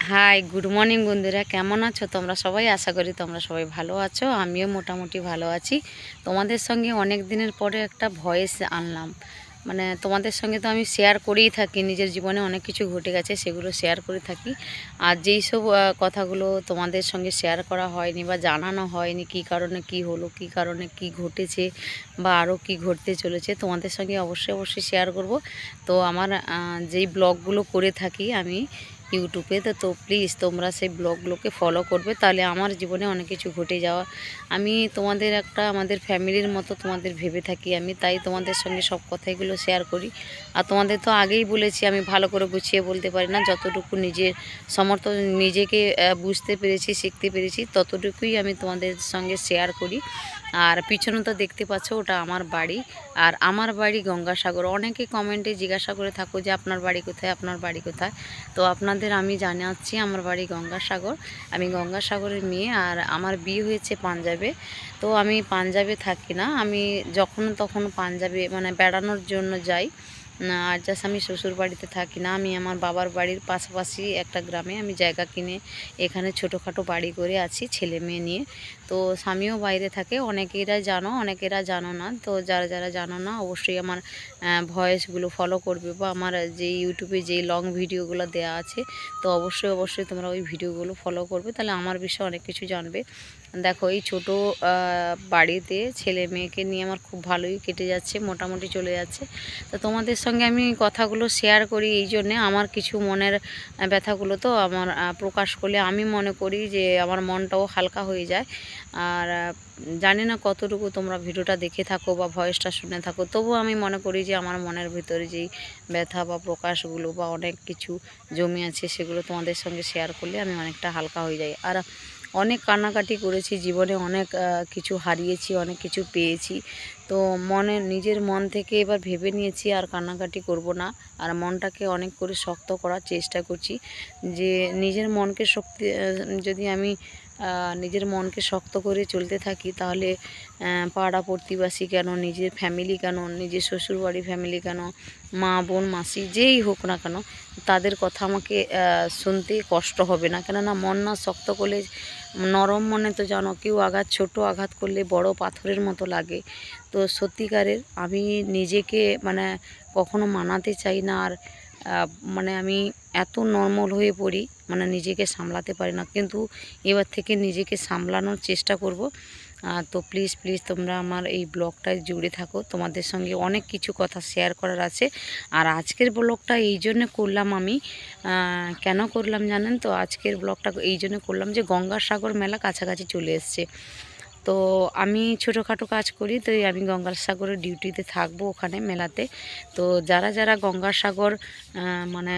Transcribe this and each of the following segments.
High, good morning বন্ধুরা। কেমন আছো তোমরা সবাই? আশা করি তোমরা সবাই ভালো আছো। আমিও মোটামুটি ভালো আছি। তোমাদের সঙ্গে অনেক দিনের পরে একটা ভয়েস আনলাম। মানে তোমাদের সঙ্গে তো আমি শেয়ার করেই থাকি, নিজের জীবনে অনেক কিছু ঘটে গেছে সেগুলো শেয়ার করে থাকি। আর যেই সব কথাগুলো তোমাদের সঙ্গে শেয়ার করা হয়নি বা জানানো হয়নি, কী কারণে কী হলো, কী কারণে কী ঘটেছে বা আরও কী ঘটতে চলেছে, তোমাদের সঙ্গে অবশ্যই অবশ্যই শেয়ার করব। তো আমার যেই ব্লগগুলো করে থাকি আমি ইউটিউবে, তো প্লিজ তোমরা সেই ব্লগগুলোকে ফলো করবে, তাহলে আমার জীবনে অনেক কিছু ঘটে যাওয়া, আমি তোমাদের একটা আমাদের ফ্যামিলির মতো তোমাদের ভেবে থাকি আমি, তাই তোমাদের সঙ্গে সব কথাগুলো শেয়ার করি। আর তোমাদের তো আগেই বলেছি আমি ভালো করে গুছিয়ে বলতে পারি না, যতটুকু নিজের সমর্থ নিজেকে বুঝতে পেরেছি, শিখতে পেরেছি, ততটুকুই আমি তোমাদের সঙ্গে শেয়ার করি। আর পিছনে তো দেখতে পাচ্ছ ওটা আমার বাড়ি। আর আমার বাড়ি গঙ্গাসাগর। অনেকে কমেন্টে জিজ্ঞাসা করে থাকো যে আপনার বাড়ি কোথায়, আপনার বাড়ি কোথায়। তো আপনাদের আমি জানাচ্ছি আমার বাড়ি গঙ্গাসাগর। আমি গঙ্গাসাগরের মেয়ে, আর আমার বিয়ে হয়েছে পাঞ্জাবে। তো আমি পাঞ্জাবে থাকি না, আমি যখন তখন পাঞ্জাবে মানে বেড়ানোর জন্য যাই। আর জাস্ট আমি শ্বশুর বাড়িতে থাকি না, আমি আমার বাবার বাড়ির পাশাপাশি একটা গ্রামে আমি জায়গা কিনে এখানে ছোটোখাটো বাড়ি করে আছি ছেলে মেয়ে নিয়ে। তো স্বামীও বাইরে থাকে। অনেকেরা জানো, অনেকেরা জানো না। তো যারা যারা জানো না অবশ্যই আমার ভয়েসগুলো ফলো করবে, বা আমার যে ইউটিউবে যেই লং ভিডিওগুলো দেওয়া আছে, তো অবশ্যই অবশ্যই তোমরা ওই ভিডিওগুলো ফলো করবে, তাহলে আমার বিষয়ে অনেক কিছু জানবে। দেখো এই ছোটো বাড়িতে ছেলে মেয়েকে নিয়ে আমার খুব ভালোই কেটে যাচ্ছে, মোটামুটি চলে যাচ্ছে। তো তোমাদের সঙ্গে আমি কথাগুলো শেয়ার করি এই জন্যে, আমার কিছু মনের ব্যথাগুলো তো আমার প্রকাশ করলে আমি মনে করি যে আমার মনটাও হালকা হয়ে যায়। আর জানি না কতটুকু তোমরা ভিডিওটা দেখে থাকো বা ভয়েসটা শুনে থাকো, তবুও আমি মনে করি যে আমার মনের ভিতরে যেই ব্যথা বা প্রকাশগুলো বা অনেক কিছু জমে আছে সেগুলো তোমাদের সঙ্গে শেয়ার করলে আমি অনেকটা হালকা হয়ে যাই। আর অনেক কান্নাকাটি করেছি জীবনে, অনেক কিছু হারিয়েছি, অনেক কিছু পেয়েছি। তো নিজের মন থেকে এবার ভেবে নিয়েছি আর কান্নাকাটি করব না। আর মনটাকে অনেক করে শক্ত করার চেষ্টা করছি, যে নিজের মনকে শক্তি যদি আমি নিজের মনকে শক্ত করে চলতে থাকি, তাহলে পাড়া প্রতিবেশী কেন, নিজের ফ্যামিলি কেন, নিজের শ্বশুরবাড়ি ফ্যামিলি কেন, মা বোন মাসি যেই হোক না কেন, তাদের কথা আমাকে শুনতে কষ্ট হবে না। কেননা মন না শক্ত করলে, নরম মনে তো জানো, কেউ ছোট আঘাত করলে বড় পাথরের মতো লাগে। তো সত্যিকারের আমি নিজেকে মানে কখনো মানাতে চাই না। আর মানে আমি এত নর্মাল হয়ে পড়ি, মানে নিজেকে সামলাতে পারি না, কিন্তু এবার থেকে নিজেকে সামলানোর চেষ্টা করব। তো প্লিজ প্লিজ তোমরা আমার এই ব্লগটায় জুড়ে থাকো, তোমাদের সঙ্গে অনেক কিছু কথা শেয়ার করার আছে। আর আজকের ব্লগটা এই জন্য করলাম আমি, কেন করলাম জানেন তো? আজকের ব্লগটা এই জন্য করলাম যে গঙ্গাসাগর মেলা কাছাকাছি চলে এসছে। তো আমি ছোটোখাটো কাজ করি, তো আমি গঙ্গাসাগরের ডিউটিতে থাকবো ওখানে মেলাতে। তো যারা যারা গঙ্গাসাগর মানে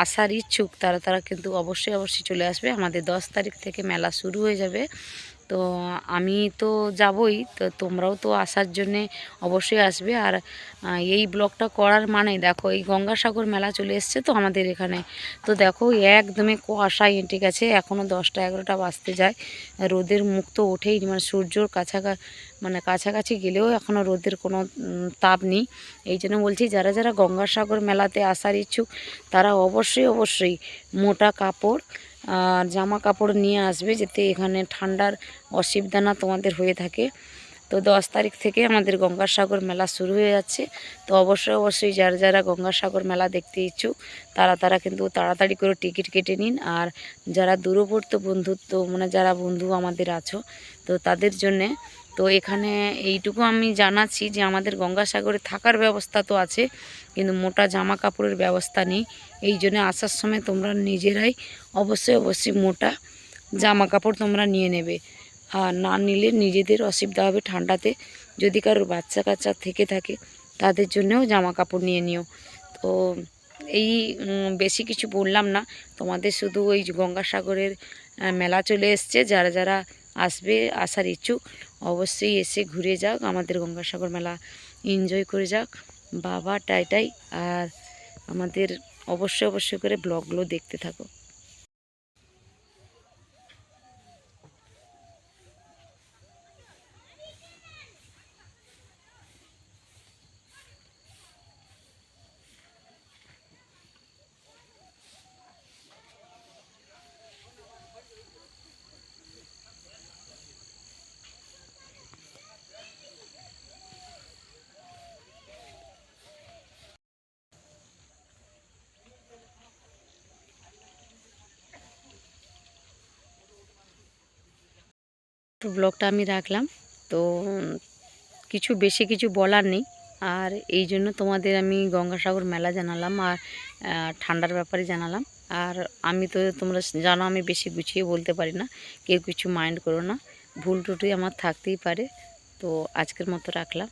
আসার ইচ্ছুক, তারা তারা কিন্তু অবশ্যই অবশ্যই চলে আসবে। আমাদের 10 তারিখ থেকে মেলা শুরু হয়ে যাবে। তো আমি তো যাবই, তো তোমরাও তো আসার জন্যে অবশ্যই আসবে। আর এই ব্লগটা করার মানে দেখো, এই গঙ্গাসাগর মেলা চলে এসছে তো আমাদের এখানে। তো দেখো একদমই কুয়াশা এঁটে গেছে, এখনও 10টা 11টা বাজতে যায়, রোদের মুখ তো ওঠেই, মানে সূর্যর কাছাকাছি গেলেও এখনও রোদের কোনো তাপ নেই। এই জন্য বলছি, যারা যারা গঙ্গাসাগর মেলাতে আসার ইচ্ছুক, তারা অবশ্যই অবশ্যই মোটা কাপড় আর জামা কাপড় নিয়ে আসবে, যাতে এখানে ঠান্ডার অসুবিধা না তোমাদের হয়ে থাকে। তো 10 তারিখ থেকে আমাদের গঙ্গাসাগর মেলা শুরু হয়ে যাচ্ছে। তো অবশ্যই অবশ্যই যারা যারা গঙ্গাসাগর মেলা দেখতে ইচ্ছুক, তারা তারা কিন্তু তাড়াতাড়ি করে টিকিট কেটে নিন। আর যারা দূরবর্তী বন্ধুত্ব মানে যারা বন্ধু আমাদের আছো, তো তাদের জন্যে তো এখানে এইটুকু আমি জানাচ্ছি যে আমাদের গঙ্গাসাগরে থাকার ব্যবস্থা তো আছে, কিন্তু মোটা জামা কাপড়ের ব্যবস্থা নেই। এই জন্য আসার সময় তোমরা নিজেরাই অবশ্যই অবশ্যই মোটা জামা কাপড় তোমরা নিয়ে নেবে। আর না নিলে নিজেদের অসুবিধা হবে ঠান্ডাতে। যদি কারোর বাচ্চা কাচ্চা থেকে থাকে, তাদের জন্যেও জামা কাপড় নিয়ে নিও। তো এই বেশি কিছু বললাম না তোমাদের, শুধু ওই গঙ্গাসাগরের মেলা চলে এসছে, যারা যারা আসবে, আসার ইচ্ছুক, অবশ্যই এসে ঘুরে যাক, আমাদের গঙ্গাসাগর মেলা এনজয় করে যাক। বাবা টাইটাই। আর আমাদের অবশ্যই অবশ্যই করে ব্লগগুলো দেখতে থাকো। তো ব্লগটা আমি রাখলাম। তো কিছু বেশি কিছু বলার নেই। আর এই জন্য তোমাদের আমি গঙ্গাসাগর মেলা জানালাম আর ঠান্ডার ব্যাপারে জানালাম। আর আমি তো তোমরা জানো আমি বেশি গুছিয়ে বলতে পারি না, কেউ কিছু মাইন্ড করো না, ভুল ত্রুটি আমার থাকতেই পারে। তো আজকের মতো রাখলাম।